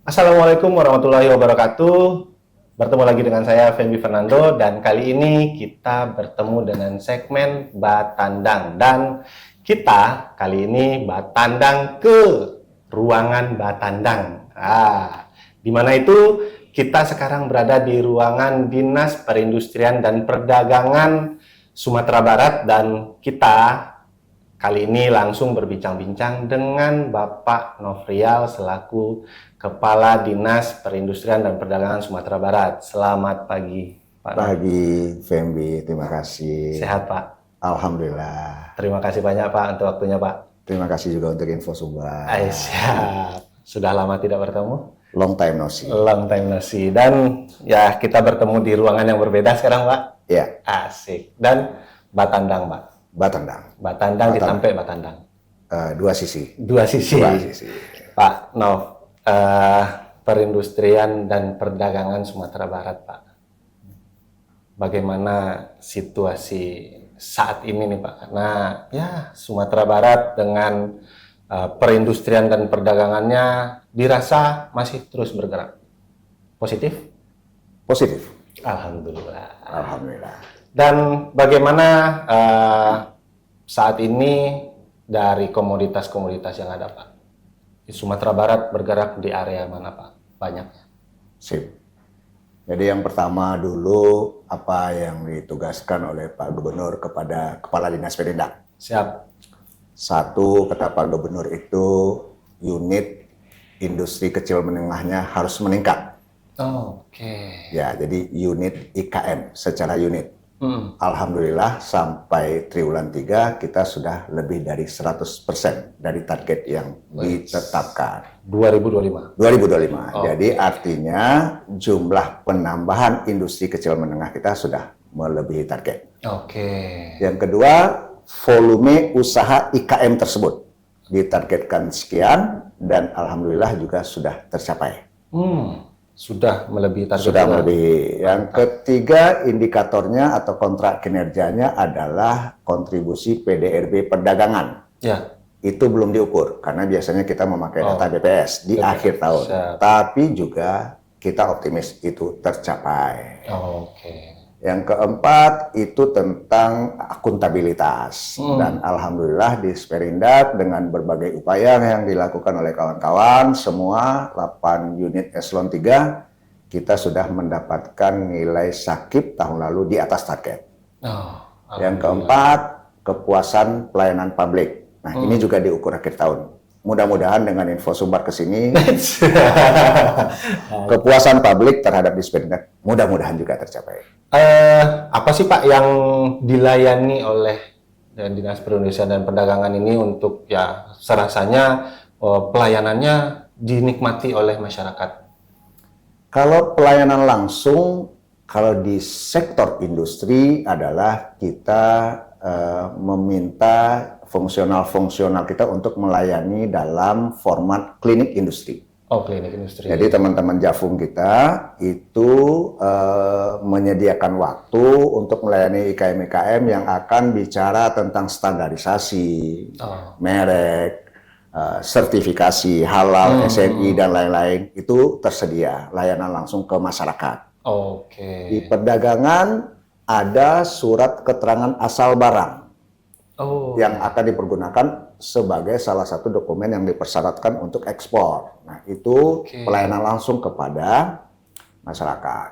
Assalamualaikum warahmatullahi wabarakatuh. Bertemu lagi dengan saya Femi Fernando dan kali ini kita bertemu dengan segmen Batandang dan kita kali ini Batandang ke ruangan Batandang. Di mana itu kita sekarang berada di ruangan Dinas Perindustrian dan Perdagangan Sumatera Barat dan kita kali ini langsung berbincang-bincang dengan Bapak Nofrial selaku Kepala Dinas Perindustrian dan Perdagangan Sumatera Barat. Selamat pagi, Pak. Pagi, Fembi. Terima kasih. Sehat, Pak? Alhamdulillah. Terima kasih banyak, Pak, untuk waktunya, Pak. Terima kasih juga untuk info Sumbar. Siap. Sudah lama tidak bertemu? Long time no see. Long time no see. Dan ya kita bertemu di ruangan yang berbeda sekarang, Pak. Ya. Asik. Dan Batandang, Pak. Batandang ditampek Batandang. Dua sisi. Dua sisi. Pak Nov, perindustrian dan perdagangan Sumatera Barat, Pak. Bagaimana situasi saat ini nih, Pak? Karena ya Sumatera Barat dengan perindustrian dan perdagangannya dirasa masih terus bergerak. Positif? Positif. Alhamdulillah. Alhamdulillah. Dan bagaimana saat ini dari komoditas-komoditas yang ada, Pak? Di Sumatera Barat bergerak di area mana, Pak? Banyaknya. Sip. Jadi yang pertama dulu apa yang ditugaskan oleh Pak Gubernur kepada Kepala Dinas Perindak. Siap. Satu, kata Pak Gubernur itu unit industri kecil menengahnya harus meningkat. Oke. Ya, jadi unit IKM secara unit. Alhamdulillah sampai triwulan 3 kita sudah lebih dari 100% dari target yang ditetapkan. 2025. Jadi artinya jumlah penambahan industri kecil menengah kita sudah melebihi target. Oke. Yang kedua, volume usaha IKM tersebut ditargetkan sekian dan alhamdulillah juga sudah tercapai. Sudah melebihi target. Sudah melebihi. Yang ketiga, indikatornya atau kontrak kinerjanya adalah kontribusi PDRB perdagangan. Ya. Itu belum diukur karena biasanya kita memakai data BPS di akhir tahun. Siap. Tapi juga kita optimis itu tercapai. Oke. Yang keempat itu tentang akuntabilitas. Dan alhamdulillah di Sperindak dengan berbagai upaya yang dilakukan oleh kawan-kawan semua 8 unit eselon 3 kita sudah mendapatkan nilai sakit tahun lalu di atas target. Yang keempat, kepuasan pelayanan publik. Nah, ini juga diukur akhir tahun. Mudah-mudahan dengan info Sumbar ke sini kepuasan publik terhadap Disperindak mudah-mudahan juga tercapai. Apa sih, Pak, yang dilayani oleh Dinas Perindustrian dan Perdagangan ini untuk ya serasanya pelayanannya dinikmati oleh masyarakat? Kalau pelayanan langsung, kalau di sektor industri adalah kita meminta fungsional kita untuk melayani dalam format klinik industri. Klinik industri. Jadi teman-teman Jafung kita itu menyediakan waktu untuk melayani IKM-IKM yang akan bicara tentang standarisasi, merek, sertifikasi, halal, SNI, dan lain-lain. Itu tersedia layanan langsung ke masyarakat. Oke. Di perdagangan ada surat keterangan asal barang yang akan dipergunakan sebagai salah satu dokumen yang dipersyaratkan untuk ekspor. Nah, itu pelayanan langsung kepada masyarakat.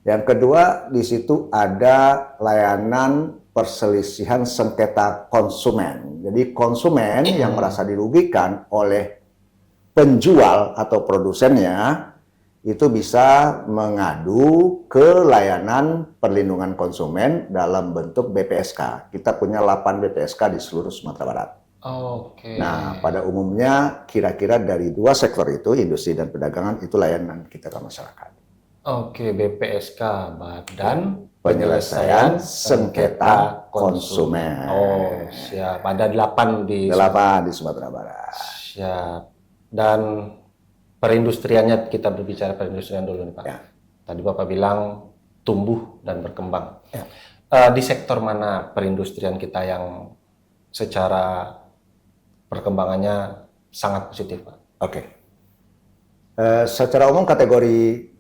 Yang kedua, di situ ada layanan perselisihan sengketa konsumen. Jadi konsumen yang merasa dirugikan oleh penjual atau produsennya itu bisa mengadu ke layanan perlindungan konsumen dalam bentuk BPSK. Kita punya 8 BPSK di seluruh Sumatera Barat. Nah, pada umumnya kira-kira dari 2 sektor itu, industri dan perdagangan, itu layanan kita ke masyarakat. BPSK, Badan Penyelesaian Sengketa Konsumen. Siap. Ada 8 di Sumatera Barat. Siap. Dan perindustriannya, kita berbicara perindustrian dulu nih, Pak. Ya. Tadi Bapak bilang tumbuh dan berkembang. Ya. Di sektor mana perindustrian kita yang secara perkembangannya sangat positif, Pak. Oke. Secara umum kategori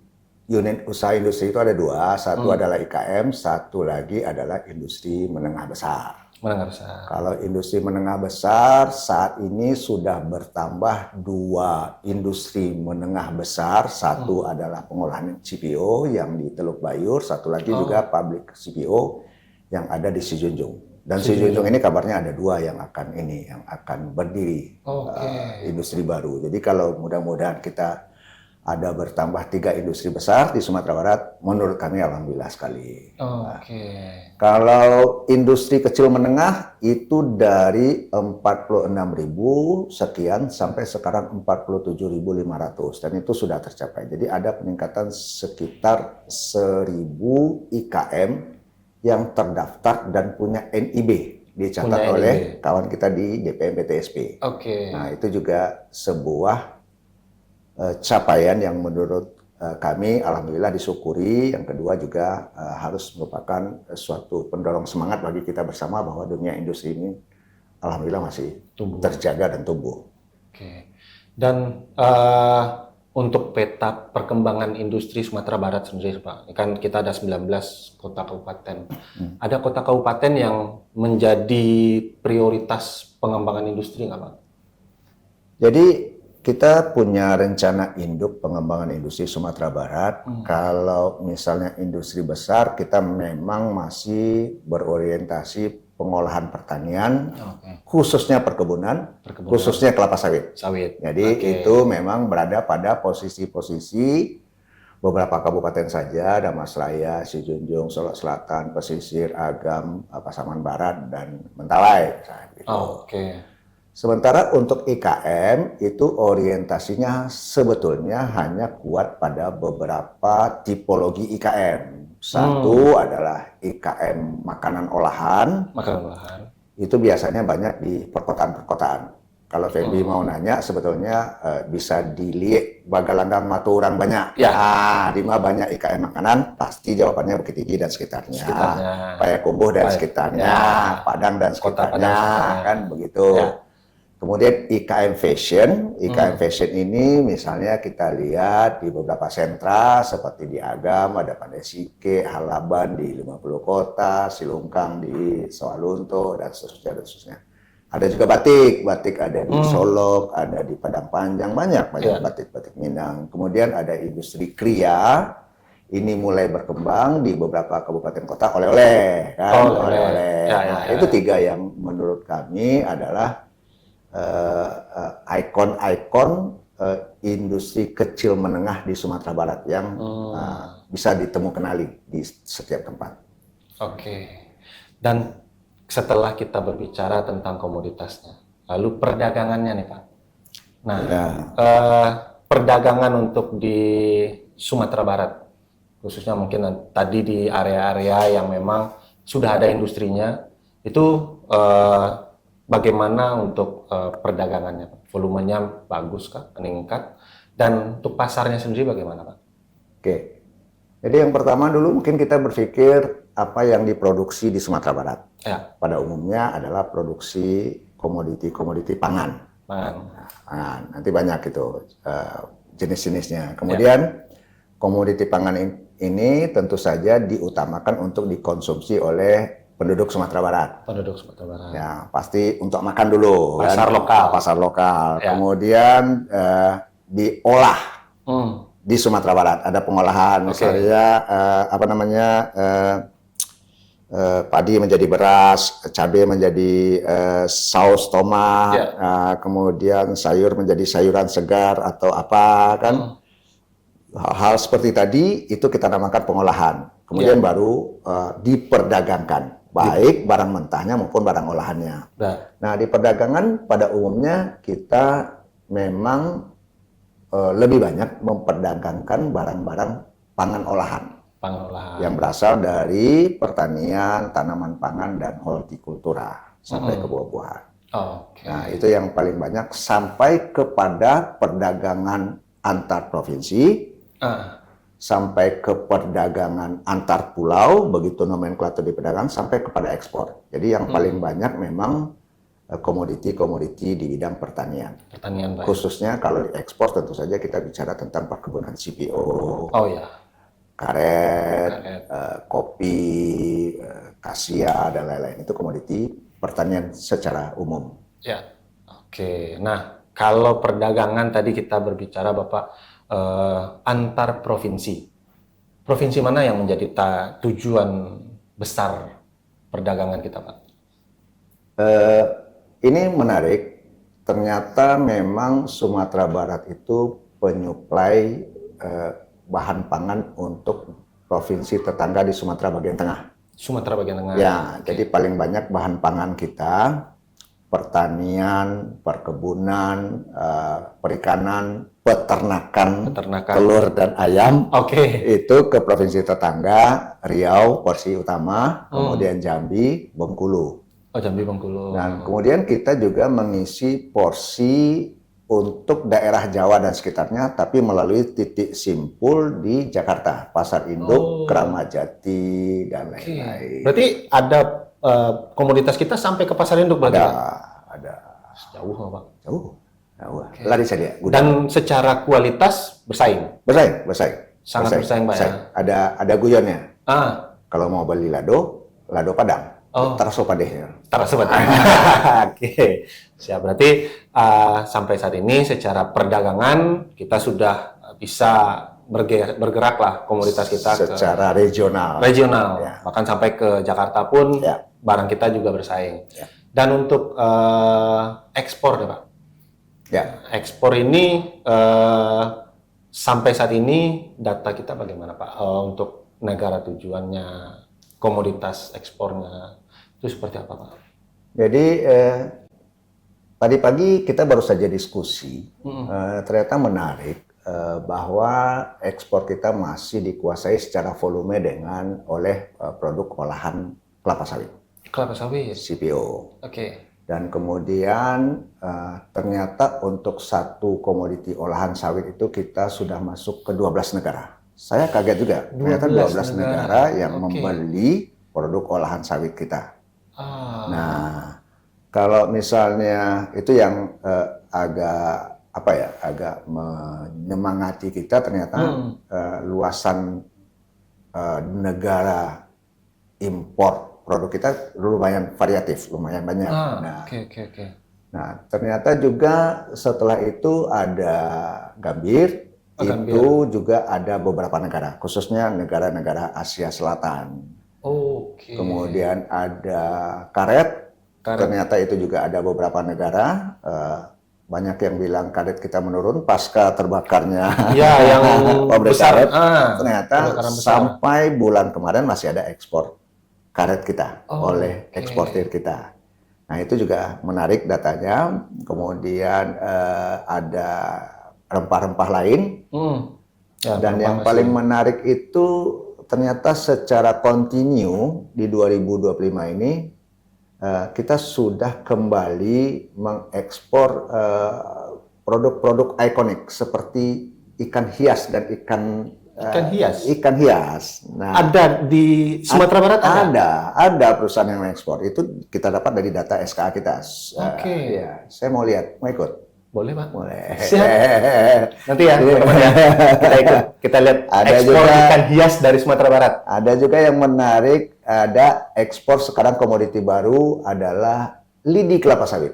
unit usaha industri itu ada dua. Satu adalah IKM, satu lagi adalah industri menengah besar. Menengah besar. Kalau industri menengah besar saat ini sudah bertambah 2 industri menengah besar. Satu adalah pengolahan CPO yang di Teluk Bayur, satu lagi juga pabrik CPO yang ada di Sijunjung. Dan Sijunjung ini kabarnya ada 2 yang akan berdiri industri baru. Jadi kalau mudah-mudahan kita ada bertambah 3 industri besar di Sumatera Barat, menurut kami alhamdulillah sekali. Kalau industri kecil menengah itu dari 46.000 sekian sampai sekarang 47.500 dan itu sudah tercapai. Jadi ada peningkatan sekitar 1.000 IKM yang terdaftar dan punya NIB dicatat oleh kawan kita di DPM-PTSP. Nah, itu juga sebuah capaian yang menurut kami alhamdulillah disyukuri. Yang kedua juga harus merupakan suatu pendorong semangat bagi kita bersama bahwa dunia industri ini alhamdulillah masih terjaga dan tumbuh. Dan untuk peta perkembangan industri Sumatera Barat sendiri, Pak, kan kita ada 19 kota kabupaten. Ada kota kabupaten yang menjadi prioritas pengembangan industri nggak, Pak? Jadi kita punya rencana induk pengembangan industri Sumatera Barat. Kalau misalnya industri besar, kita memang masih berorientasi pengolahan pertanian, khususnya perkebunan, khususnya kelapa sawit. Jadi itu memang berada pada posisi-posisi beberapa kabupaten saja, Damasraya, Sijunjung, Solok Selatan, Pesisir, Agam, Pasaman Barat, dan Mentawai. Sementara untuk IKM itu orientasinya sebetulnya hanya kuat pada beberapa tipologi IKM. Satu adalah IKM makanan olahan. Itu biasanya banyak di perkotaan-perkotaan. Kalau Febi mau nanya, sebetulnya bisa dilihat Bagalandang Maturang banyak. Di mana banyak IKM makanan, pasti jawabannya Bukit Tinggi dan sekitarnya. Payakumbuh dan sekitarnya, Padang dan sekitarnya, kan begitu. Kemudian IKM Fashion ini misalnya kita lihat di beberapa sentra seperti di Agam, ada Pandai Sike, Halaban di 50 kota, Silungkang di Sawalunto, dan seterusnya. Ada juga batik ada di Solok, ada di Padang Panjang, banyak batik Minang. Kemudian ada industri kria, ini mulai berkembang di beberapa kabupaten kota, oleh-oleh. Itu 3 yang menurut kami adalah ikon-ikon industri kecil menengah di Sumatera Barat yang bisa kenali di setiap tempat. Dan setelah kita berbicara tentang komoditasnya, lalu perdagangannya nih, Pak. Nah, perdagangan untuk di Sumatera Barat, khususnya mungkin tadi di area-area yang memang sudah ada industrinya, itu bagaimana untuk perdagangannya? Volumenya bagus kah? Meningkat? Dan untuk pasarnya sendiri bagaimana, Pak? Jadi yang pertama dulu mungkin kita berpikir apa yang diproduksi di Sumatera Barat. Pada umumnya adalah produksi komoditi pangan. Nanti banyak itu jenis-jenisnya. Kemudian komoditi pangan ini tentu saja diutamakan untuk dikonsumsi oleh penduduk Sumatera Barat. Ya, pasti untuk makan dulu. Pasar lokal. Kemudian diolah di Sumatera Barat. Ada pengolahan, misalnya padi menjadi beras, cabai menjadi saus tomat, kemudian sayur menjadi sayuran segar atau apa kan. Hal seperti tadi itu kita namakan pengolahan. Kemudian baru diperdagangkan. Baik barang mentahnya maupun barang olahannya. Nah, di perdagangan pada umumnya kita memang lebih banyak memperdagangkan barang-barang pangan olahan. Yang berasal dari pertanian, tanaman pangan, dan hortikultura sampai ke buah-buahan. Nah, itu yang paling banyak sampai kepada perdagangan antar provinsi. Sampai ke perdagangan antar pulau, begitu nomenklatur di perdagangan, sampai kepada ekspor. Jadi yang paling banyak memang komoditi-komoditi di bidang pertanian. Pertanian, Pak. Khususnya kalau diekspor tentu saja kita bicara tentang perkebunan CPO, Oh ya. karet, Karet. kopi, kasia dan lain-lain. Itu komoditi pertanian secara umum. Ya. Oke. Nah, kalau perdagangan tadi kita berbicara Bapak antar provinsi. Provinsi mana yang menjadi tujuan besar perdagangan kita, Pak? Ini menarik. Ternyata memang Sumatera Barat itu penyuplai bahan pangan untuk provinsi tetangga di Sumatera bagian tengah. Sumatera bagian tengah. Ya, jadi paling banyak bahan pangan kita, pertanian, perkebunan, perikanan, peternakan, telur dan ayam. Oke. Itu ke provinsi tetangga, Riau, porsi utama, kemudian Jambi, Bengkulu. Oh, Jambi, Bengkulu. Dan kemudian kita juga mengisi porsi untuk daerah Jawa dan sekitarnya, tapi melalui titik simpul di Jakarta, Pasar Induk, Kramat Jati, dan lain-lain. Berarti ada komoditas kita sampai ke Pasar Induk berarti? Ada. Jauh nggak, Pak? Jauh. Lari saja. Dan secara kualitas bersaing? Bersaing. Sangat bersaing, Pak, ya? Ada guyonnya. Kalau mau beli lado Padang. Taraso Padeh. Taraso Padeh. Oke. Siap. Berarti sampai saat ini secara perdagangan kita sudah bisa bergerak lah komoditas kita secara regional. Ya. Bahkan sampai ke Jakarta pun barang kita juga bersaing. Ya. Dan untuk ekspor ya, Pak. Ya. Ekspor ini sampai saat ini data kita bagaimana, Pak? Untuk negara tujuannya, komoditas ekspornya itu seperti apa, Pak? Jadi tadi pagi kita baru saja diskusi, ternyata menarik bahwa ekspor kita masih dikuasai secara volume oleh produk olahan kelapa sawit. Kelapa sawit. CPO. Oke. Dan kemudian ternyata untuk satu komoditi olahan sawit itu kita sudah masuk ke 12 negara. Saya kaget juga, ternyata 12 negara yang membeli produk olahan sawit kita. Nah, kalau misalnya itu yang agak menyemangati kita, ternyata luasan negara impor produk kita lumayan variatif, lumayan banyak. Nah, ternyata juga setelah itu ada Gambir, itu juga ada beberapa negara, khususnya negara-negara Asia Selatan. Kemudian ada karet, ternyata itu juga ada beberapa negara. Banyak yang bilang karet kita menurun pasca terbakarnya yang pabrik besar. karet. Ternyata sampai bulan kemarin masih ada ekspor karet kita oleh eksportir kita. Nah, itu juga menarik datanya. Kemudian ada rempah-rempah lain. Dan yang paling menarik itu ternyata secara kontinu di 2025 ini kita sudah kembali mengekspor produk-produk ikonik seperti ikan hias dan ikan hias. Nah, ada di Sumatera Barat? Ada perusahaan yang mengekspor. Itu kita dapat dari data SKA kita. Ya, saya mau lihat, mau ikut. Boleh, Pak. Boleh. Siap. Nanti ya, kita ikut. Kita lihat ada ekspor juga, ikan hias dari Sumatera Barat. Ada juga yang menarik, ada ekspor sekarang komoditi baru adalah lidi kelapa sawit.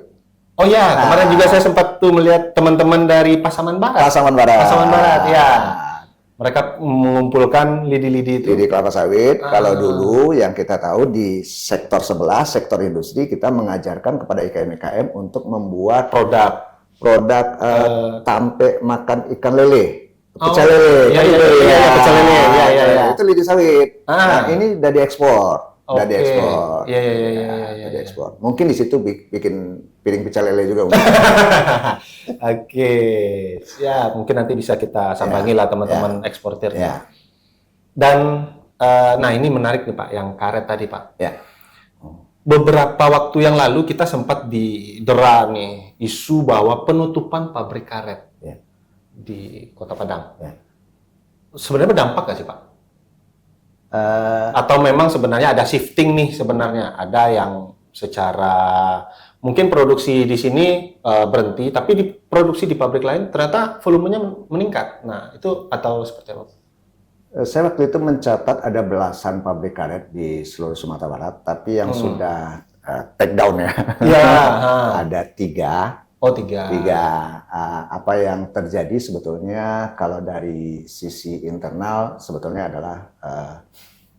Oh ya, kemarin juga saya sempat tuh melihat teman-teman dari Pasaman Barat. Pasaman Barat, ya. Mereka mengumpulkan lidi-lidi itu. Lidi kelapa sawit. Kalau dulu yang kita tahu di sektor sebelah, sektor industri, kita mengajarkan kepada IKM-IKM untuk membuat produk tampe makan ikan lele, pecel lele. Pecel lele. Itu lidi sawit. Nah, ini udah diekspor. Diekspor. Mungkin di situ bikin piring pecel lele juga. Siap. Mungkin nanti bisa kita sambangi lah teman-teman eksportir. Dan nah ini menarik nih, Pak, yang karet tadi, Pak. Beberapa waktu yang lalu kita sempat didera nih isu bahwa penutupan pabrik karet di Kota Padang. Sebenarnya berdampak nggak sih, Pak? Atau memang sebenarnya ada shifting nih sebenarnya, ada yang secara mungkin produksi di sini berhenti, tapi produksi di pabrik lain ternyata volumenya meningkat. Nah, itu atau seperti apa? Saya waktu itu mencatat ada belasan pabrik karet di seluruh Sumatera Barat, tapi yang sudah take down ya. Iya. Ada 3. Oh, 3. Apa yang terjadi sebetulnya kalau dari sisi internal sebetulnya adalah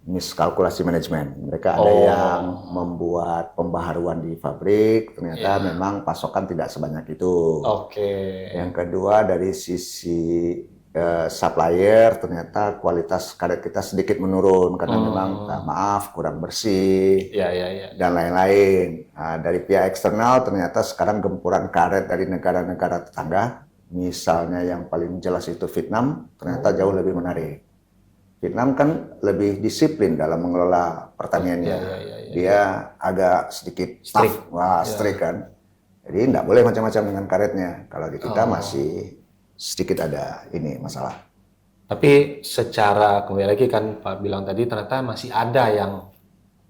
miskalkulasi manajemen. Mereka ada yang membuat pembaharuan di pabrik, ternyata memang pasokan tidak sebanyak itu. Yang kedua dari sisi supplier, ternyata kualitas karet kita sedikit menurun karena memang maaf kurang bersih dan lain-lain. Dari pihak eksternal ternyata sekarang gempuran karet dari negara-negara tetangga, misalnya yang paling jelas itu Vietnam, ternyata jauh lebih menarik. Vietnam kan lebih disiplin dalam mengelola pertaniannya. Dia agak sedikit strict, strict kan. Jadi nggak boleh macam-macam dengan karetnya. Kalau di kita masih sedikit ada ini masalah. Tapi secara kembali lagi kan Pak bilang tadi ternyata masih ada yang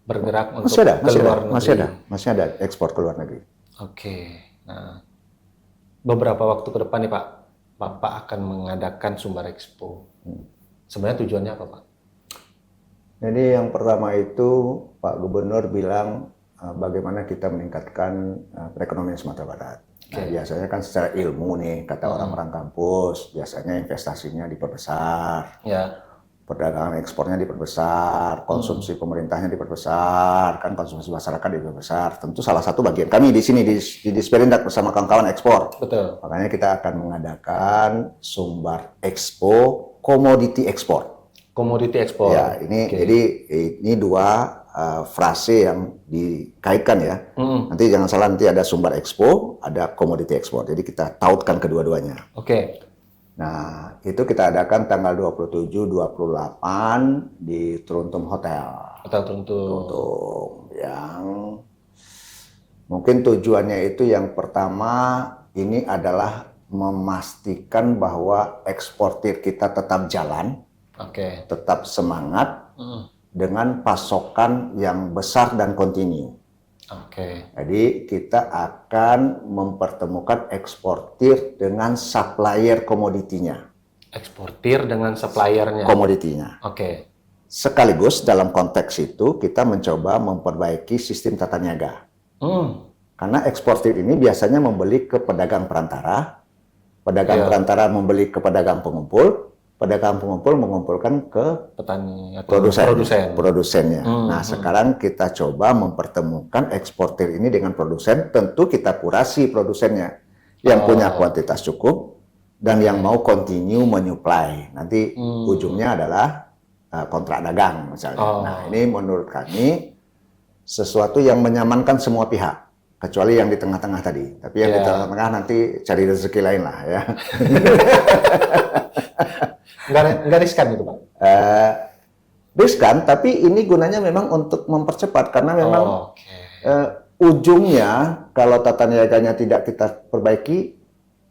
bergerak untuk keluar negeri. Masih ada ekspor ke luar negeri. Oke. Nah, beberapa waktu ke depan nih Pak, Bapak akan mengadakan Sumbar Expo. Sebenarnya tujuannya apa Pak? Jadi yang pertama itu Pak Gubernur bilang bagaimana kita meningkatkan perekonomian Sumatera Barat. Nah, biasanya kan secara ilmu nih, kata orang-orang kampus, biasanya investasinya diperbesar, perdagangan ekspornya diperbesar, konsumsi pemerintahnya diperbesar, kan konsumsi masyarakat diperbesar. Tentu salah satu bagian kami di sini di Disperindak bersama kawan-kawan ekspor. Betul. Makanya kita akan mengadakan Sumbar Expo Komoditi Ekspor. Komoditi ekspor. Ya, jadi ini 2 frase yang dikaitkan ya. Nanti jangan salah, nanti ada Sumbar Expo, ada Komoditi Ekspor. Jadi kita tautkan kedua-duanya. Nah, itu kita adakan tanggal 27-28 di Truntum Hotel. Hotel Truntum. Yang mungkin tujuannya itu yang pertama ini adalah memastikan bahwa eksportir kita tetap jalan, tetap semangat dengan pasokan yang besar dan kontinu. Jadi kita akan mempertemukan eksportir dengan supplier komoditinya. Eksportir dengan suppliernya. Komoditinya. Sekaligus dalam konteks itu kita mencoba memperbaiki sistem tata niaga. Karena eksportir ini biasanya membeli ke pedagang perantara, pedagang perantara membeli ke pedagang pengumpul, pedagang pengumpul mengumpulkan ke petani atau produsennya. Nah, sekarang kita coba mempertemukan eksportir ini dengan produsen. Tentu kita kurasi produsennya yang punya kuantitas cukup dan yang mau continue menyuplai. Nanti ujungnya adalah kontrak dagang misalnya. Nah, ini menurut kami sesuatu yang menyamankan semua pihak. Kecuali yang di tengah-tengah tadi. Tapi yang di tengah-tengah nanti cari rezeki lain lah ya. Nggak riskan itu Pak? Riskan, tapi ini gunanya memang untuk mempercepat. Karena memang ujungnya kalau tata niaganya tidak kita perbaiki,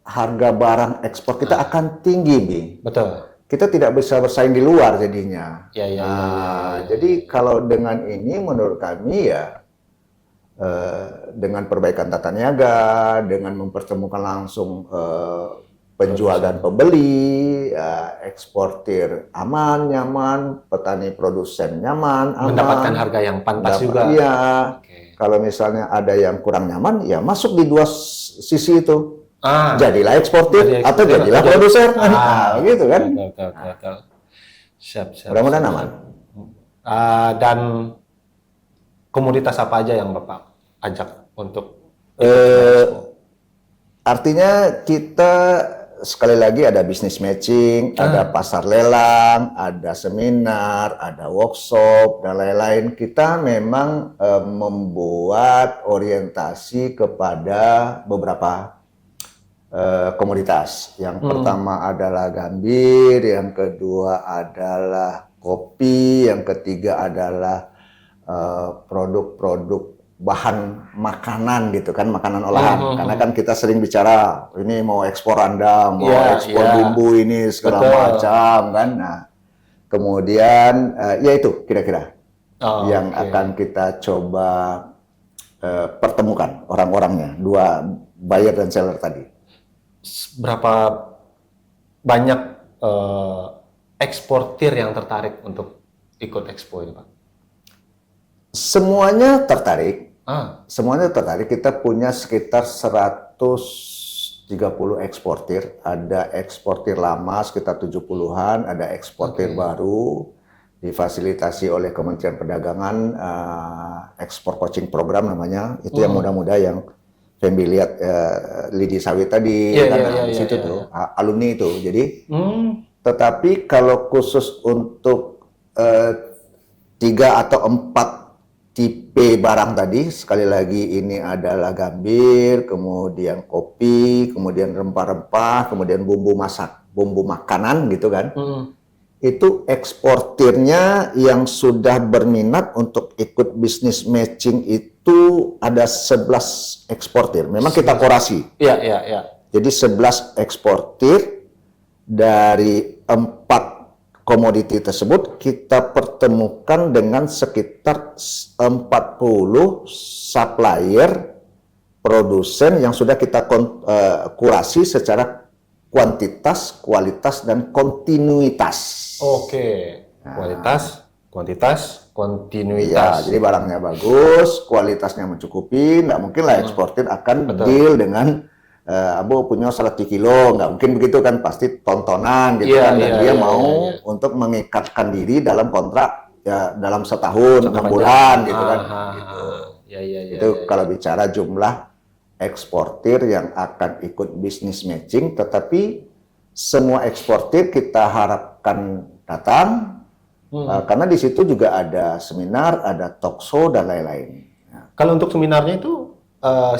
harga barang ekspor kita akan tinggi, Bing. Betul. Kita tidak bisa bersaing di luar jadinya. Jadi kalau dengan ini menurut kami ya, dengan perbaikan tata niaga, dengan mempertemukan langsung penjual dan pembeli, eksportir aman, nyaman, petani produsen nyaman, aman. Mendapatkan harga yang pantas juga. Iya. Kalau misalnya ada yang kurang nyaman, ya masuk di 2 sisi itu. Jadilah eksportir atau jadilah produser. Gitu kan. Betul. Siap. Mudah-mudahan aman. Dan komoditas apa aja yang Bapak ajak untuk artinya kita sekali lagi ada business matching, ada pasar lelang, ada seminar, ada workshop dan lain-lain. Kita memang membuat orientasi kepada beberapa komoditas. Yang pertama adalah gambir, yang kedua adalah kopi, yang ketiga adalah produk-produk bahan makanan gitu kan, makanan olahan. Karena kan kita sering bicara ini mau ekspor rendang, mau ekspor bumbu ini segala macam kan. Nah, kemudian ya itu kira-kira yang akan kita coba pertemukan orang-orangnya, dua buyer dan seller tadi. Berapa banyak eksportir yang tertarik untuk ikut Expo ini, Pak? Semuanya tertarik. Ah, Semuanya tertarik. Kita punya sekitar 130 eksportir. Ada eksportir lama sekitar 70-an, ada eksportir baru difasilitasi oleh Kementerian Perdagangan, ekspor coaching program namanya. Itu yang muda-muda yang Fembi lihat Lidi Sawit tadi, di situ tuh alumni itu. Jadi, tetapi kalau khusus untuk 3 atau 4 tipe barang tadi, sekali lagi ini adalah gambir, kemudian kopi, kemudian rempah-rempah, kemudian bumbu masak, bumbu makanan gitu kan. Itu eksportirnya yang sudah berminat untuk ikut bisnis matching itu ada 11 eksportir. Memang kita kurasi. iya. Jadi 11 eksportir dari 4 komoditi tersebut kita pertemukan dengan sekitar 40 supplier produsen yang sudah kita kurasi secara kuantitas, kualitas, dan kontinuitas. Oke, kualitas, kuantitas, Ya, kontinuitas. jadi barangnya bagus, kualitasnya mencukupi, nggak mungkin lah eksportir akan deal dengan Abu punya 100 kilo, nggak mungkin begitu kan, pasti tontonan gitu kan, dan dia mau untuk mengikatkan diri dalam kontrak ya dalam setahun, 6 bulan gitu kan. Gitu. Itu kalau bicara jumlah eksportir yang akan ikut bisnis matching, tetapi semua eksportir kita harapkan datang, karena di situ juga ada seminar, ada talk show, dan lain-lain. Kalau untuk seminarnya itu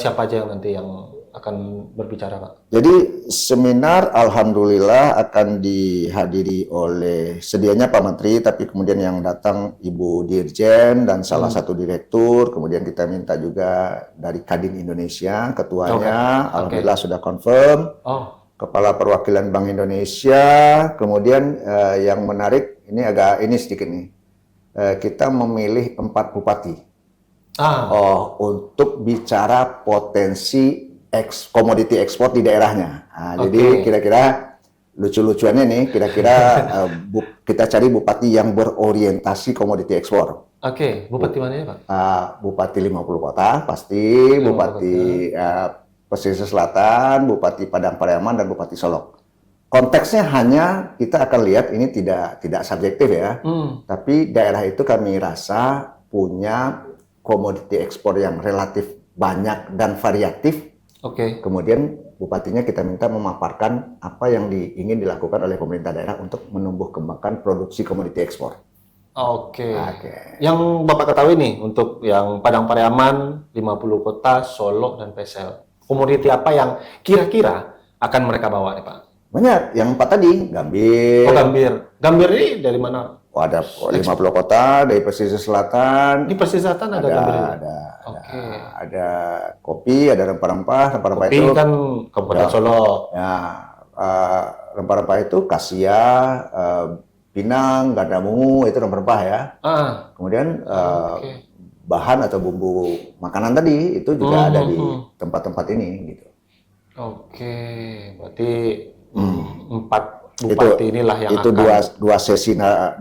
siapa aja yang nanti yang akan berbicara, Pak? Jadi seminar alhamdulillah akan dihadiri oleh sedianya Pak Menteri, tapi kemudian yang datang Ibu Dirjen dan salah satu direktur, kemudian kita minta juga dari Kadin Indonesia, ketuanya, alhamdulillah sudah confirm, Kepala Perwakilan Bank Indonesia, kemudian yang menarik, ini sedikit nih, kita memilih 4 bupati untuk bicara potensi komoditi ekspor di daerahnya. Jadi kira-kira lucu-lucuannya nih, kira-kira kita cari bupati yang berorientasi komoditi ekspor. Bupati mana ya, Pak? Bupati 50 kota, pasti, Bupati Pesisir Selatan, Bupati Padang Pariaman, dan Bupati Solok. Konteksnya hanya kita akan lihat ini tidak subjektif ya, tapi daerah itu kami rasa punya komoditi ekspor yang relatif banyak dan variatif. Kemudian bupatinya kita minta memaparkan apa yang ingin dilakukan oleh pemerintah daerah untuk menumbuh kembangkan produksi komoditi ekspor. Yang Bapak ketahui nih, untuk yang Padang Pariaman, 50 kota, Solok, dan Pesel, komoditi apa yang kira-kira akan mereka bawa nih, Pak? Banyak, yang 4 tadi, gambir. Gambir. Gambir ini dari mana? Ada 50 kota, dari pesisir selatan. Di pesisir selatan ada gambir ini? Ada kopi, ada rempah-rempah. Rempah-rempah kopi itu kan Kabupaten Solok. Ya, rempah-rempah itu kasia, pinang, gandamungu, itu rempah-rempah ya. Kemudian bahan atau bumbu makanan tadi itu juga ada di tempat-tempat ini gitu. Berarti 4 bupati inilah yang itu akan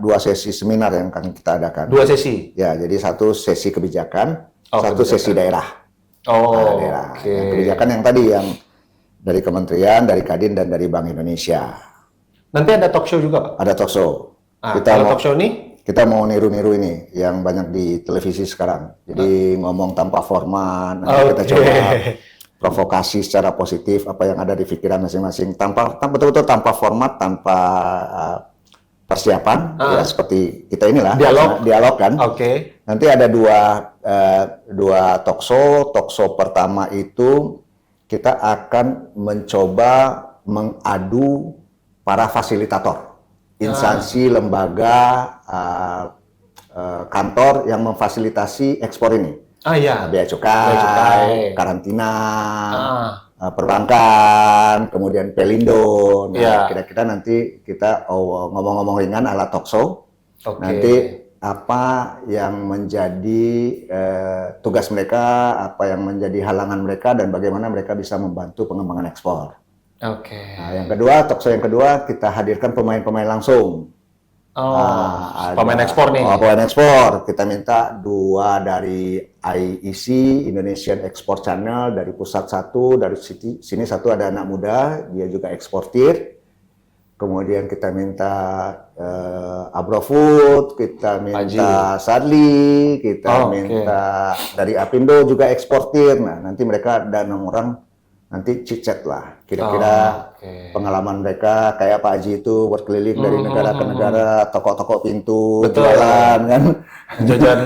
dua sesi seminar yang akan kita adakan. 2 sesi. Ya, jadi 1 sesi kebijakan, 1 sesi daerah. Daerah. Yang kebijakan yang tadi yang dari kementerian, dari Kadin, dan dari Bank Indonesia. Nanti ada talk show juga, Pak? Ada talk show. Talk show ini? Kita mau niru-niru ini yang banyak di televisi sekarang. Jadi ngomong tanpa format, kita coba provokasi secara positif apa yang ada di pikiran masing-masing, tanpa betul-betul tanpa format, tanpa persiapan, ya seperti kita inilah dialog kan. Nanti ada dua talk show. Talk show pertama itu kita akan mencoba mengadu para fasilitator, instansi, lembaga, kantor yang memfasilitasi ekspor ini. Bea cukai, karantina, perbankan, kemudian Pelindo. Kira-kira nanti kita ngomong-ngomong ringan ala talk show. Nanti apa yang menjadi tugas mereka, apa yang menjadi halangan mereka, dan bagaimana mereka bisa membantu pengembangan ekspor. Oke. Nah, yang kedua, talkshow yang kedua, kita hadirkan pemain-pemain langsung. Pemain ekspor nih. Pemain ekspor. Kita minta 2 dari IEC, Indonesian Export Channel, dari pusat 1, dari sini 1 ada anak muda, dia juga eksportir. Kemudian kita minta Agrofood, kita minta Sadli, kita minta dari Apindo juga eksportir. Nah, nanti mereka ada 6 orang, nanti chit-chat lah. Kira-kira pengalaman mereka, kayak Pak Haji itu berkeliling dari negara ke negara, toko-toko pintu, jualan kan. Jajan.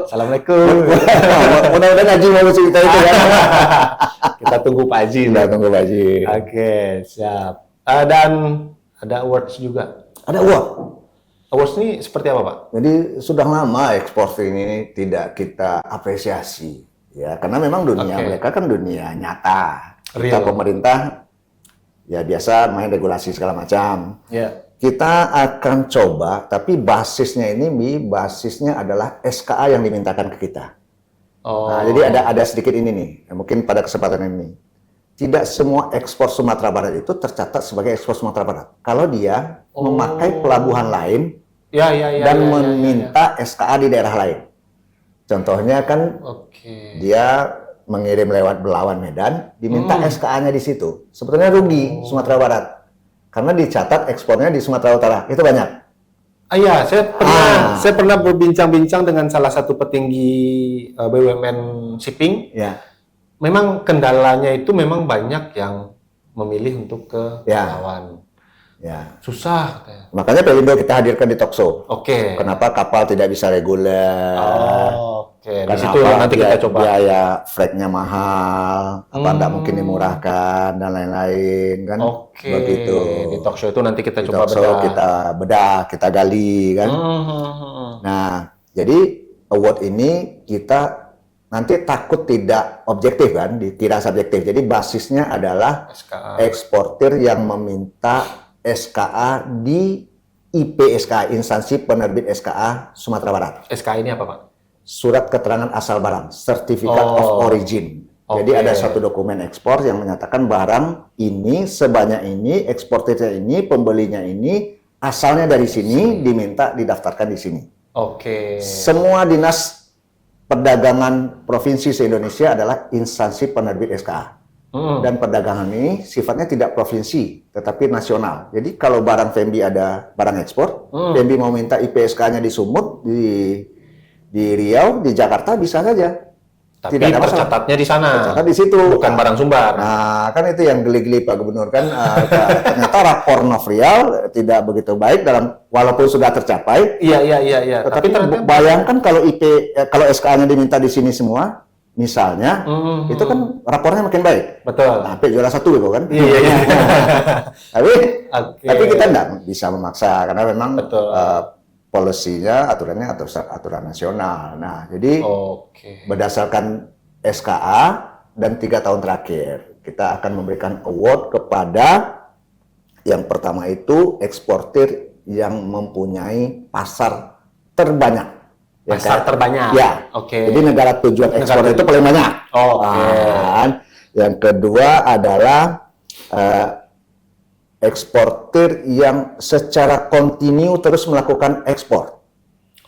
Assalamualaikum. Mudah-mudahan Haji mau cerita itu kan. Kita tunggu Pak Haji. Kita tunggu Pak Haji. Oke, siap. Dan ada awards juga. Ada award. Awards ini seperti apa, Pak? Jadi sudah lama ekspor ini tidak kita apresiasi, ya karena memang dunia mereka kan dunia nyata. Kita pemerintah ya biasa main regulasi segala macam. Kita akan coba, tapi basisnya adalah SKA yang dimintakan ke kita. Nah, jadi ada sedikit ini nih, mungkin pada kesempatan ini. Tidak semua ekspor Sumatera Barat itu tercatat sebagai ekspor Sumatera Barat. Kalau dia memakai pelabuhan lain dan meminta SKA di daerah lain. Contohnya kan dia mengirim lewat Belawan Medan, diminta SKA-nya di situ. Sebetulnya rugi Sumatera Barat. Karena dicatat ekspornya di Sumatera Utara. Itu banyak. Iya, saya pernah berbincang-bincang dengan salah satu petinggi BUMN shipping. Ya. Memang kendalanya itu memang banyak yang memilih untuk ke Belawan. Ya. Susah. Makanya Pelindo kita hadirkan di talkshow. Kenapa kapal tidak bisa reguler? Di situ nanti kita coba. Biaya freight-nya mahal, apa tidak mungkin dimurahkan dan lain-lain kan? Begitu. Di talkshow itu nanti kita coba bedah, kita gali kan. Nah, jadi award ini kita nanti takut tidak objektif kan, dikira subjektif. Jadi basisnya adalah eksportir yang meminta SKA di IPSKA, instansi penerbit SKA Sumatera Barat. SKA ini apa, Pak? Surat keterangan asal barang, Certificate of Origin. Jadi ada suatu dokumen ekspor yang menyatakan barang ini sebanyak ini, eksportirnya ini, pembelinya ini, asalnya dari sini, diminta didaftarkan di sini. Semua dinas perdagangan provinsi se-Indonesia adalah instansi penerbit SKA. Dan perdagangan ini sifatnya tidak provinsi, tetapi nasional. Jadi kalau barang Fembi ada barang ekspor, Fembi mau minta IPSK-nya di Sumut, di Riau, di Jakarta bisa saja. Tapi tercatatnya di sana. Tercatat di situ. Bukan barang sumbar. Nah, kan itu yang geli-geli Pak Gubernur kan. Ternyata rapor Novrial tidak begitu baik walaupun sudah tercapai. Iya. Tapi bayangkan kalau kalau SKA-nya diminta di sini semua, misalnya, itu kan rapornya makin baik. Betul. Sampai juara 1 itu kan. Iya. Tapi kita tidak bisa memaksa karena memang polisinya aturannya aturan nasional. Nah, jadi berdasarkan SKA dan 3 tahun terakhir kita akan memberikan award kepada yang pertama itu eksportir yang mempunyai pasar terbanyak. Terbanyak. Ya. Jadi negara tujuan ekspor itu paling banyak. Yang kedua adalah eksportir yang secara kontinu terus melakukan ekspor.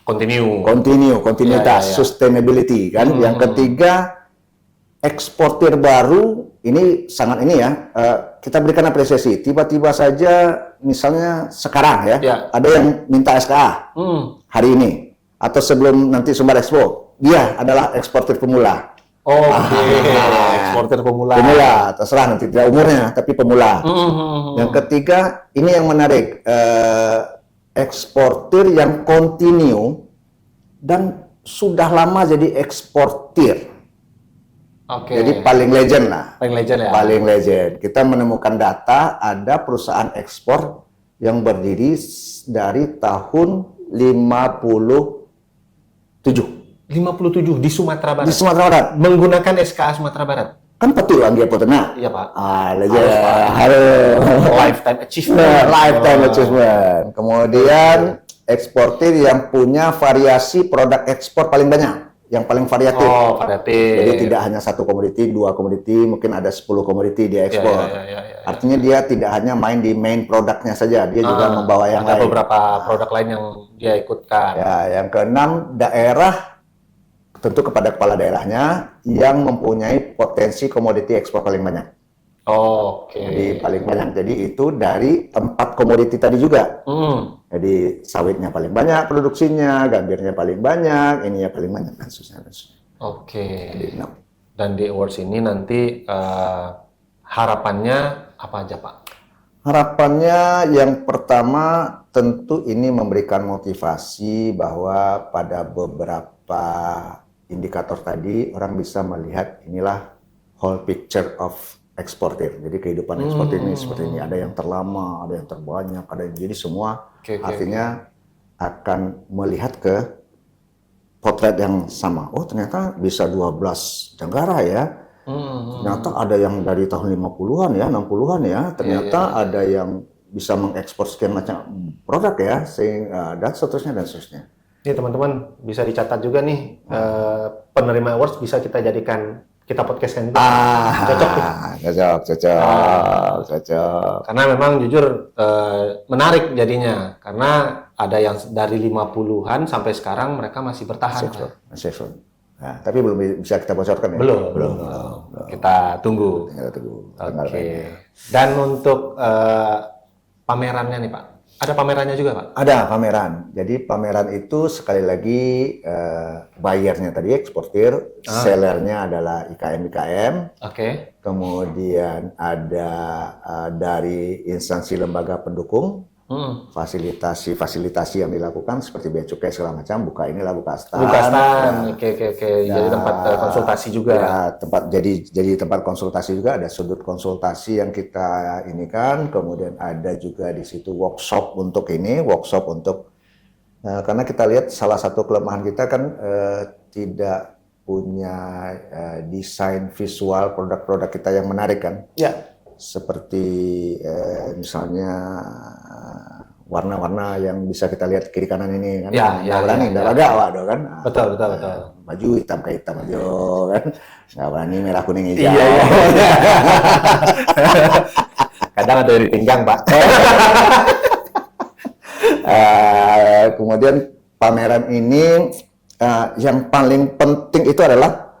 Kontinuitas, sustainability kan. Yang ketiga, eksportir baru ini sangat kita berikan apresiasi. Tiba-tiba saja misalnya sekarang ada yang minta SKA hari ini atau sebelum nanti Sumbar Expo, dia adalah eksportir pemula. Eksportir pemula. Terserah nanti tidak umurnya, tapi pemula. Yang ketiga, ini yang menarik, eksportir yang kontinu dan sudah lama jadi eksportir. Jadi paling legend lah. Paling legend. Kita menemukan data ada perusahaan ekspor yang berdiri dari tahun 57 di Sumatera Barat. Di Sumatera Barat. Menggunakan SKA Sumatera Barat. Kan betul Anggia Potena. Iya, Pak. Halo. Lifetime achievement. Kemudian eksportir yang punya variasi produk ekspor paling banyak, yang paling variatif. Oh, variatif. Jadi tidak hanya satu komoditi, 2 komoditi, mungkin ada 10 komoditi dia ekspor. Artinya dia tidak hanya main di main produknya saja, dia juga membawa yang ada lain. Beberapa produk lain yang dia ikutkan. Ya, yang keenam, daerah tentu kepada kepala daerahnya yang mempunyai potensi komoditi ekspor paling banyak. Oke. Jadi paling banyak. Jadi itu dari 4 komoditi tadi juga. Jadi sawitnya paling banyak produksinya, gambirnya paling banyak, ininya paling banyak dan seterusnya. Oke. Jadi, dan di awards ini nanti harapannya apa aja, Pak? harapannya yang pertama tentu ini memberikan motivasi bahwa pada beberapa indikator tadi orang bisa melihat inilah whole picture of eksportir. Jadi kehidupan eksportir ini seperti ini. Ada yang terlama, ada yang terbanyak, ada yang jadi semua. Artinya akan melihat ke potret yang sama. Oh ternyata bisa 12 negara ya. Ternyata ada yang dari tahun 50-an ya, 60-an ya. Ternyata ada yang bisa mengekspor sekian macam produk ya, sehingga dan seterusnya dan seterusnya. Ini teman-teman bisa dicatat juga nih, penerima awards bisa kita jadikan kita podcastkan juga. Cocok tuh. Cocok. Karena memang jujur menarik jadinya, karena ada yang dari 50-an sampai sekarang mereka masih bertahan. Masih ekspor. Nah, tapi belum bisa kita bocorkan ya? Belum. Kita tunggu. Oke. Dan untuk pamerannya nih Pak, ada pamerannya juga Pak? Ada pameran. Jadi pameran itu sekali lagi buyernya tadi eksportir, sellernya adalah IKM. Oke. Kemudian ada dari instansi lembaga pendukung, fasilitasi yang dilakukan seperti bea cukai segala macam, buka stand. Oke. Jadi tempat konsultasi juga. Ya, jadi tempat konsultasi juga, ada sudut konsultasi yang kita ini kan, kemudian ada juga di situ workshop untuk karena kita lihat salah satu kelemahan kita kan tidak punya desain visual produk-produk kita yang menarik kan. Ya. Seperti misalnya warna-warna yang bisa kita lihat kiri kanan ini kan, nggak ada waduh kan, betul. Baju hitam ke hitam aja kan, nggak berani merah kuning hijau. Iya. Kadang ada di pinggang Pak. Kemudian pameran ini yang paling penting itu adalah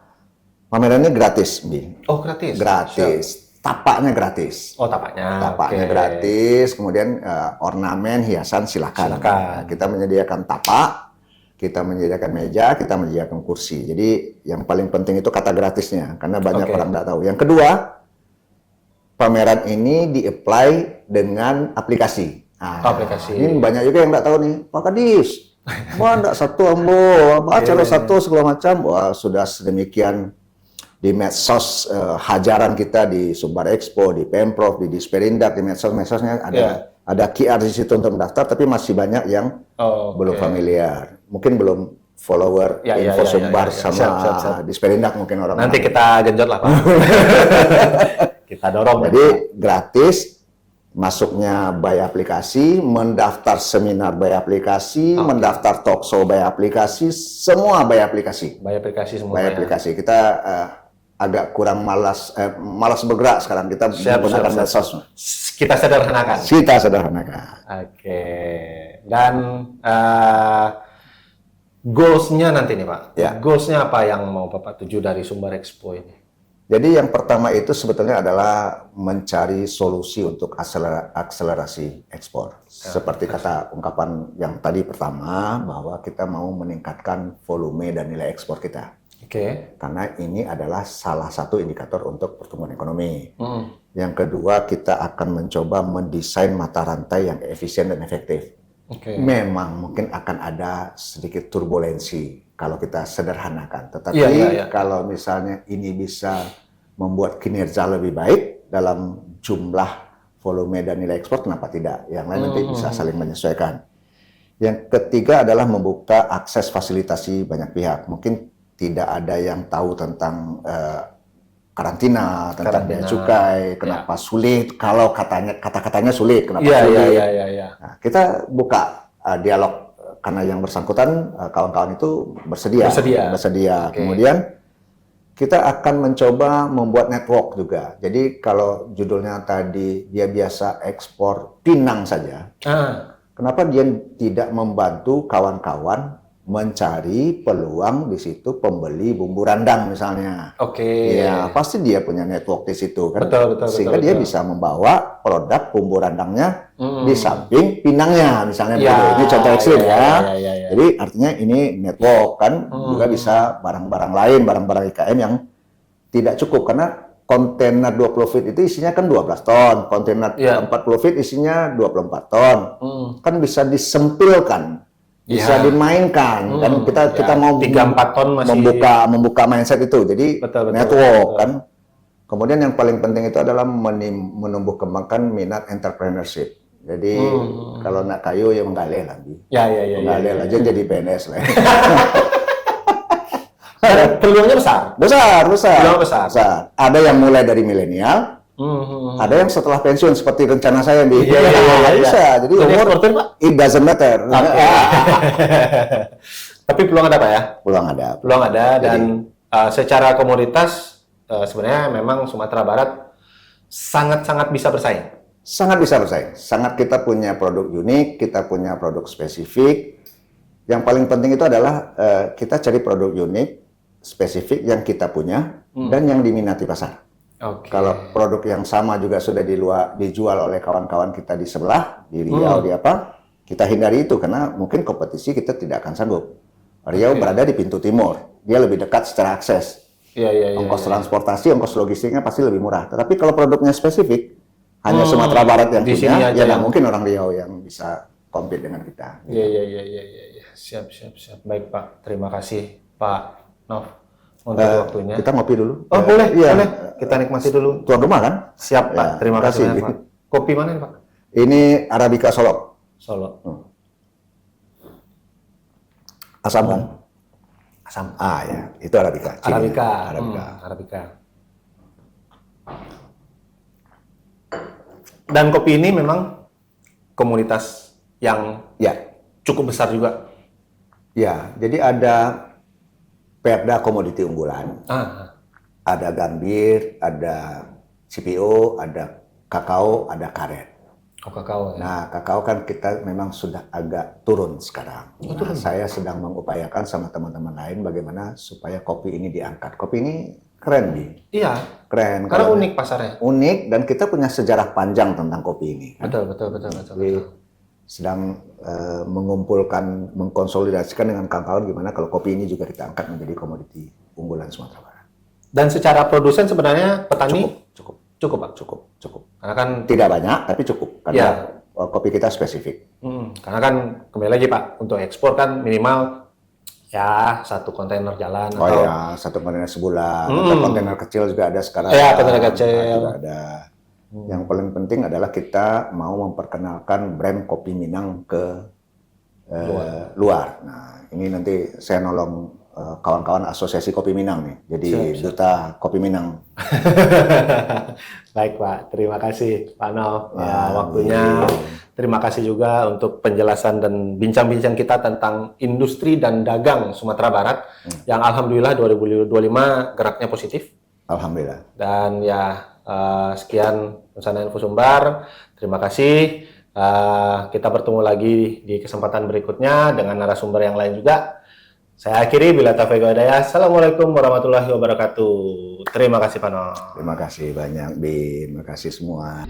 pameran ini gratis, Bi. Oh gratis. Gratis. Tapaknya gratis. Oh, tapaknya gratis. Kemudian ornamen, hiasan silakan. Nah, kita menyediakan tapak, kita menyediakan meja, kita menyediakan kursi. Jadi yang paling penting itu kata gratisnya, karena banyak orang tidak tahu. Yang kedua, pameran ini di-apply dengan aplikasi. Aplikasi. Ini banyak juga yang tidak tahu nih, Pak Kadis. Wah, enggak satu ambo, baca satu segala macam. Wah, sudah sedemikian di medsos hajaran kita di Sumbar Expo, di Pemprov, di Disperindak, di medsosnya ada QR di situ untuk mendaftar, tapi masih banyak yang belum familiar, mungkin belum follower info Sumbar sama Disperindak mungkin orang. Nanti kita genjot lah Pak. Kita dorong. Jadi gratis, masuknya by aplikasi, mendaftar seminar by aplikasi, mendaftar talkshow by aplikasi, semua by aplikasi. By aplikasi semua. By aplikasi. Kita agak kurang malas bergerak sekarang, kita menggunakan medsos. Kita sederhanakan. Oke. Dan goals-nya nanti nih Pak. Ya. Goals-nya apa yang mau Bapak tuju dari Sumbar Expo ini? Jadi yang pertama itu sebetulnya adalah mencari solusi untuk akselerasi ekspor. Seperti kata ungkapan yang tadi pertama, bahwa kita mau meningkatkan volume dan nilai ekspor kita. Karena ini adalah salah satu indikator untuk pertumbuhan ekonomi. Yang kedua, kita akan mencoba mendesain mata rantai yang efisien dan efektif. Memang mungkin akan ada sedikit turbulensi kalau kita sederhanakan. Tetapi kalau misalnya ini bisa membuat kinerja lebih baik dalam jumlah volume dan nilai ekspor, kenapa tidak? Yang lain nanti bisa saling menyesuaikan. Yang ketiga adalah membuka akses fasilitasi banyak pihak. Mungkin tidak ada yang tahu tentang karantina, tentang bea cukai, kenapa sulit, kalau kata-katanya sulit, kenapa sulit. Nah, kita buka dialog karena yang bersangkutan kawan-kawan itu bersedia. Bersedia. Okay. Kemudian kita akan mencoba membuat network juga. Jadi kalau judulnya tadi dia biasa ekspor pinang saja, kenapa dia tidak membantu kawan-kawan mencari peluang di situ pembeli bumbu randang misalnya? Oke. Ya pasti dia punya network di situ kan. Betul, sehingga dia bisa membawa produk bumbu randangnya di samping pinangnya misalnya. Ini contoh ekstrim ya. Jadi artinya ini network kan, juga bisa barang-barang lain, barang-barang IKM yang tidak cukup karena kontainer 20 feet itu isinya kan 12 ton, kontainer 40 feet isinya 24 ton. Kan bisa disempilkan, bisa dimainkan. Kan kita mau 3-4 ton masih membuka mindset itu. Jadi network kan. Kemudian yang paling penting itu adalah menumbuh kembangkan minat entrepreneurship. Jadi kalau nak kayu ya menggalih lagi. Menggalih aja jadi PNS lah. Peluangnya besar. Peluang besar. Ada yang mulai dari milenial, ada yang setelah pensiun seperti rencana saya di. Bisa. Jadi umur it doesn't matter. Tapi peluang ada Pak ya? Peluang ada. Dan secara komoditas sebenarnya memang Sumatera Barat sangat-sangat bisa bersaing. Sangat bisa bersaing. Sangat, kita punya produk unik, kita punya produk spesifik. Yang paling penting itu adalah kita cari produk unik, spesifik yang kita punya dan yang diminati pasar. Kalau produk yang sama juga sudah dijual oleh kawan-kawan kita di sebelah, di Riau, di apa, kita hindari itu karena mungkin kompetisi kita tidak akan sanggup. Riau berada di pintu timur, dia lebih dekat secara akses. Ongkos transportasi, ongkos logistiknya pasti lebih murah. Tetapi kalau produknya spesifik, hanya Sumatera Barat yang di punya, ya nggak mungkin orang Riau yang bisa compete dengan kita. Siap. Baik Pak, terima kasih Pak Nov untuk waktunya. Kita ngopi dulu. Oh boleh. Kita nikmati dulu. Tuan rumah kan? Siap Pak, terima kasih Pak. Kopi mana Pak? Ini Arabica Solo. Asam kan? Asam. Ya, itu Arabica. Arabica. Dan kopi ini memang komunitas yang cukup besar juga. Ya, jadi ada Perda komoditi unggulan. Ada gambir, ada CPO, ada kakao, ada karet. Kakao ya. Nah, kakao kan kita memang sudah agak turun sekarang. Saya sedang mengupayakan sama teman-teman lain bagaimana supaya kopi ini diangkat. Kopi ini keren, Bi. Iya. Keren. Karena unik pasarnya. Unik, dan kita punya sejarah panjang tentang kopi ini. Kan? Betul. Jadi, sedang mengumpulkan, mengkonsolidasikan dengan kawan-kawan gimana kalau kopi ini juga kita angkat menjadi komoditi unggulan Sumatera Barat. Dan secara produsen sebenarnya petani cukup Pak. Karena kan tidak banyak tapi cukup karena kopi kita spesifik. Karena kan kembali lagi Pak, untuk ekspor kan minimal ya 1 kontainer jalan atau 1 kontainer sebulan. Atau kontainer kecil juga ada sekarang. Kontainer kecil juga ada. Yang paling penting adalah kita mau memperkenalkan brand kopi Minang ke luar. Nah, ini nanti saya nolong kawan-kawan asosiasi kopi Minang nih. Jadi duta kopi Minang. Baik Pak, terima kasih Pak Nov waktunya. Terima kasih juga untuk penjelasan dan bincang-bincang kita tentang industri dan dagang Sumatera Barat yang alhamdulillah 2025 geraknya positif. Alhamdulillah. Dan sekian Nusantara Info Sumbar. Terima kasih. Kita bertemu lagi di kesempatan berikutnya dengan narasumber yang lain juga. Saya akhiri, bila taufiq wal hidayah. Assalamualaikum warahmatullahi wabarakatuh. Terima kasih Pak Nov. Terima kasih banyak, Bin. Terima kasih semua.